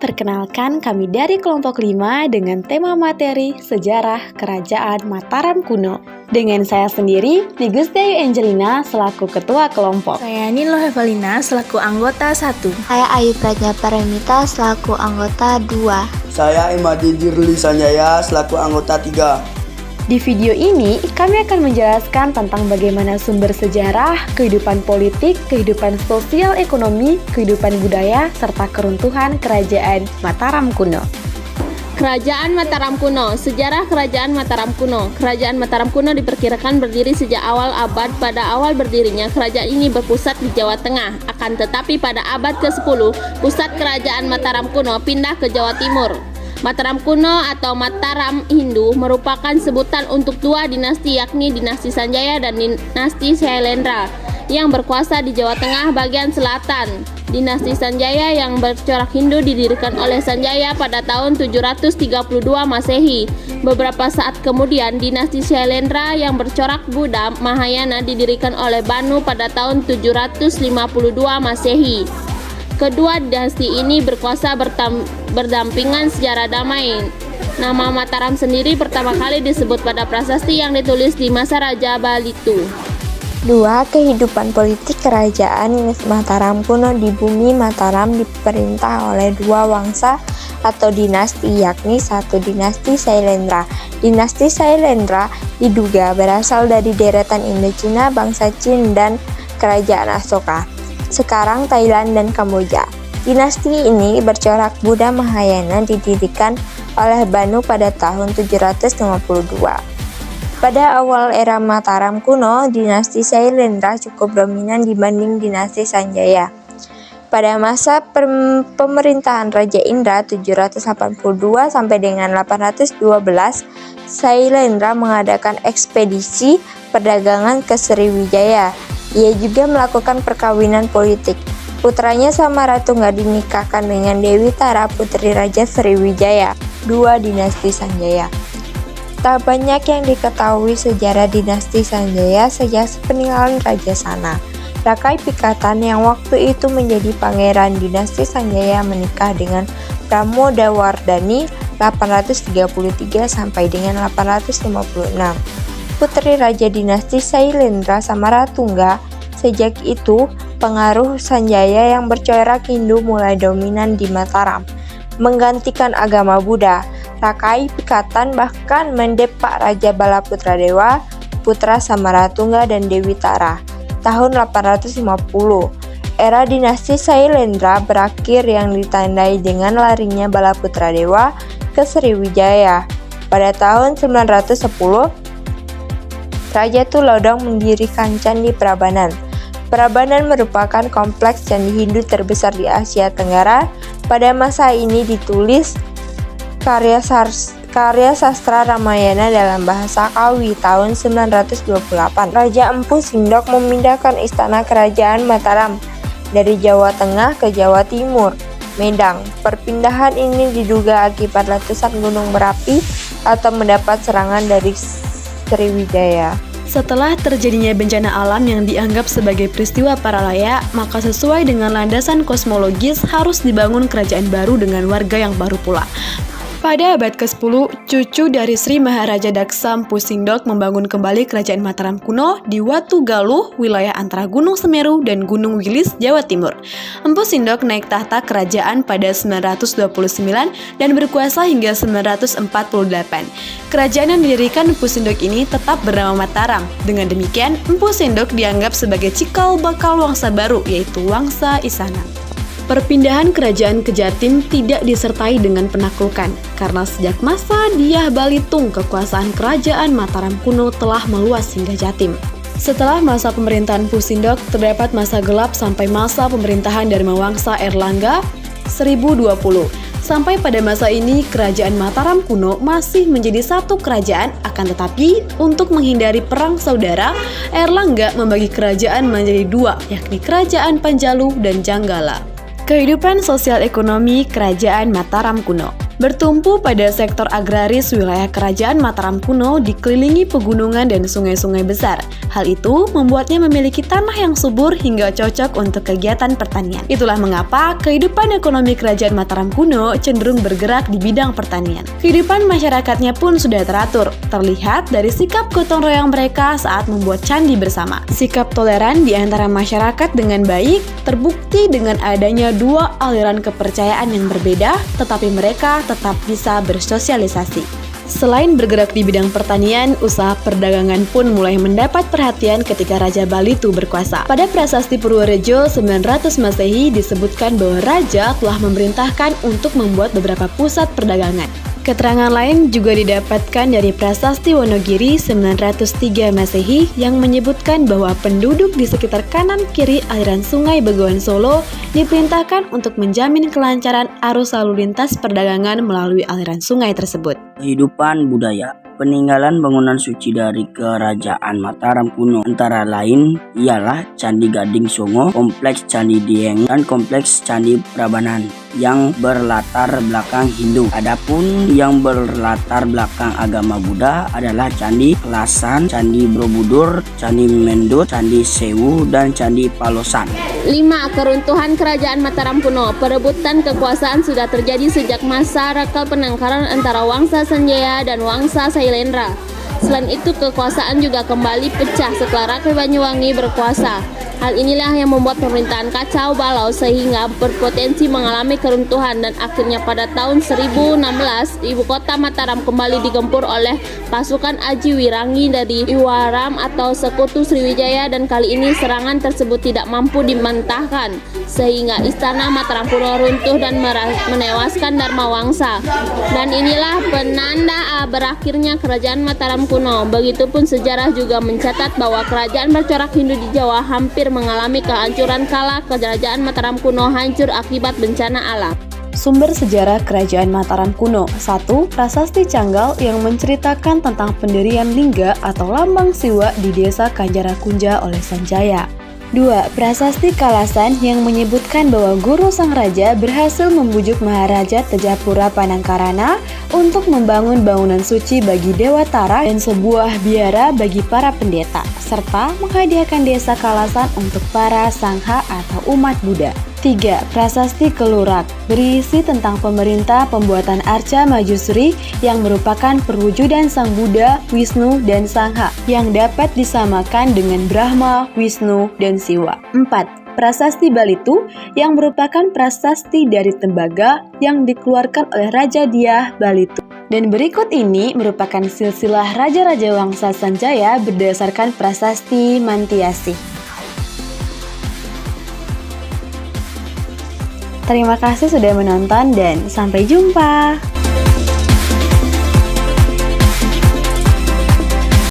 perkenalkan kami dari kelompok 5 dengan tema materi Sejarah Kerajaan Mataram Kuno. Dengan saya sendiri, Nigustiayu Angelina selaku ketua kelompok. Saya Nilo Evelina selaku anggota 1. Saya Ayu Praja Paramita selaku anggota 2. Saya Imadi Dirli Sanjaya selaku anggota 3. Di video ini, kami akan menjelaskan tentang bagaimana sumber sejarah, kehidupan politik, kehidupan sosial ekonomi, kehidupan budaya, serta keruntuhan Kerajaan Mataram Kuno. Kerajaan Mataram Kuno. Sejarah Kerajaan Mataram Kuno. Kerajaan Mataram Kuno diperkirakan berdiri sejak awal abad. Pada awal berdirinya, kerajaan ini berpusat di Jawa Tengah. Akan tetapi pada abad ke-10, pusat Kerajaan Mataram Kuno pindah ke Jawa Timur. Mataram Kuno atau Mataram Hindu merupakan sebutan untuk dua dinasti, yakni dinasti Sanjaya dan dinasti Shailendra yang berkuasa di Jawa Tengah bagian selatan. Dinasti Sanjaya yang bercorak Hindu didirikan oleh Sanjaya pada tahun 732 Masehi. Beberapa saat kemudian, dinasti Shailendra yang bercorak Buddha Mahayana didirikan oleh Banu pada tahun 752 Masehi. Kedua dinasti ini berkuasa berdampingan secara damai. Nama Mataram sendiri pertama kali disebut pada prasasti yang ditulis di masa Raja Balitu. 2. Kehidupan politik Kerajaan Mataram Kuno. Di bumi Mataram diperintah oleh dua wangsa atau dinasti, yakni 1. Dinasti Shailendra. Dinasti Shailendra diduga berasal dari deretan Indochina, bangsa Jin, dan Kerajaan Asoka, sekarang Thailand dan Kamboja. Dinasti ini bercorak Buddha Mahayana didirikan oleh Banu pada tahun 752. Pada awal era Mataram Kuno, dinasti Shailendra cukup dominan dibanding dinasti Sanjaya. Pada masa pemerintahan Raja Indra 782 sampai dengan 812, Shailendra mengadakan ekspedisi perdagangan ke Sriwijaya. Ia juga melakukan perkawinan politik. Putranya Samaratungga dinikahkan dengan Dewi Tara, putri Raja Sriwijaya. 2. Dinasti Sanjaya. Tak banyak yang diketahui sejarah dinasti Sanjaya sejak peninggalan Raja Sana. Rakai Pikatan yang waktu itu menjadi pangeran dinasti Sanjaya menikah dengan Pramodawardhani 833 sampai dengan 856. Putri Raja dinasti Shailendra Samaratungga. Sejak itu, pengaruh Sanjaya yang bercorak Hindu mulai dominan di Mataram, menggantikan agama Buddha. Rakai Pikatan bahkan mendepak Raja Balaputra Dewa, putra Samaratungga dan Dewi Tara. Tahun 850, era dinasti Shailendra berakhir yang ditandai dengan larinya Balaputra Dewa ke Sriwijaya. Pada tahun 910, Raja Tulodong mendirikan Candi Prambanan. Prambanan merupakan kompleks candi Hindu terbesar di Asia Tenggara. Pada masa ini ditulis karya sastra Ramayana dalam bahasa Kawi tahun 928. Raja Empu Sindok memindahkan istana kerajaan Mataram dari Jawa Tengah ke Jawa Timur, Medang. Perpindahan ini diduga akibat letusan gunung Merapi atau mendapat serangan dari Sriwijaya. Setelah terjadinya bencana alam yang dianggap sebagai peristiwa paralaya, maka sesuai dengan landasan kosmologis harus dibangun kerajaan baru dengan warga yang baru pula. Pada abad ke-10, cucu dari Sri Maharaja Daksa Empu Sindok membangun kembali kerajaan Mataram Kuno di Watu Galuh, wilayah antara Gunung Semeru dan Gunung Wilis, Jawa Timur. Empu Sindok naik tahta kerajaan pada 929 dan berkuasa hingga 948. Kerajaan yang didirikan Empu Sindok ini tetap bernama Mataram. Dengan demikian, Empu Sindok dianggap sebagai cikal bakal wangsa baru, yaitu Wangsa Isana. Perpindahan kerajaan ke Jatim tidak disertai dengan penaklukan, karena sejak masa Dyah Balitung kekuasaan kerajaan Mataram Kuno telah meluas hingga Jatim. Setelah masa pemerintahan Empu Sindok, terdapat masa gelap sampai masa pemerintahan Dharmawangsa Erlangga 1020. Sampai pada masa ini, kerajaan Mataram Kuno masih menjadi satu kerajaan, akan tetapi untuk menghindari perang saudara, Erlangga membagi kerajaan menjadi dua, yakni Kerajaan Panjalu dan Janggala. Kehidupan sosial ekonomi Kerajaan Mataram Kuno. Bertumpu pada sektor agraris, wilayah kerajaan Mataram kuno dikelilingi pegunungan dan sungai-sungai besar. Hal itu membuatnya memiliki tanah yang subur hingga cocok untuk kegiatan pertanian. Itulah mengapa kehidupan ekonomi kerajaan Mataram kuno cenderung bergerak di bidang pertanian. Kehidupan masyarakatnya pun sudah teratur, terlihat dari sikap gotong royong mereka saat membuat candi bersama. Sikap toleran di antara masyarakat dengan baik terbukti dengan adanya dua aliran kepercayaan yang berbeda, tetapi mereka tetap bisa bersosialisasi. Selain bergerak di bidang pertanian, usaha perdagangan pun mulai mendapat perhatian ketika Raja Balitu berkuasa. Pada Prasasti Purworejo 900 Masehi disebutkan bahwa Raja telah memerintahkan untuk membuat beberapa pusat perdagangan. Keterangan lain juga didapatkan dari Prasasti Wonogiri 903 Masehi yang menyebutkan bahwa penduduk di sekitar kanan kiri aliran Sungai Begoan Solo diperintahkan untuk menjamin kelancaran arus lalu lintas perdagangan melalui aliran sungai tersebut. Kehidupan budaya. Peninggalan bangunan suci dari Kerajaan Mataram kuno antara lain ialah Candi Gading Songo, Kompleks Candi Dieng, dan Kompleks Candi Prabanan yang berlatar belakang Hindu. Adapun yang berlatar belakang agama Buddha adalah Candi Kelasan, Candi Borobudur, Candi Mendut, Candi Sewu, dan Candi Palosan. 5. Keruntuhan Kerajaan Mataram kuno. Perebutan kekuasaan sudah terjadi sejak masa Rakal penangkaran antara Wangsa Sanjaya dan Wangsa Sailendra. Selain itu, kekuasaan juga kembali pecah setelah Rakai Banyuwangi berkuasa. Hal inilah yang membuat pemerintahan kacau balau sehingga berpotensi mengalami keruntuhan, dan akhirnya pada tahun 1016 ibu kota Mataram kembali digempur oleh pasukan Aji Wirangi dari Iwaram atau Sekutu Sriwijaya, dan kali ini serangan tersebut tidak mampu dimentahkan sehingga istana Mataram kuno runtuh dan menewaskan Dharma Wangsa. Dan inilah penanda berakhirnya Kerajaan Mataram kuno. Begitupun sejarah juga mencatat bahwa kerajaan bercorak Hindu di Jawa hampir mengalami kehancuran kala Kerajaan Mataram kuno hancur akibat bencana alam. Sumber sejarah Kerajaan Mataram kuno. 1. Prasasti Canggal yang menceritakan tentang pendirian lingga atau lambang siwa di desa Kanjarakunja oleh Sanjaya. 2. Prasasti Kalasan yang menyebutkan bahwa guru sang raja berhasil membujuk Maharaja Tejapura Panangkarana untuk membangun bangunan suci bagi Dewa Tara dan sebuah biara bagi para pendeta, serta menghadiahkan desa Kalasan untuk para sangha atau umat Buddha. 3. Prasasti Kelurak berisi tentang pemerintah pembuatan arca Majusri yang merupakan perwujudan Sang Buddha, Wisnu, dan Sangha yang dapat disamakan dengan Brahma, Wisnu, dan Siwa. 4. Prasasti Balitu yang merupakan prasasti dari tembaga yang dikeluarkan oleh Raja Dyah Balitu. Dan berikut ini merupakan silsilah Raja-Raja Wangsa Sanjaya berdasarkan prasasti Mantiasih. Terima kasih sudah menonton dan sampai jumpa.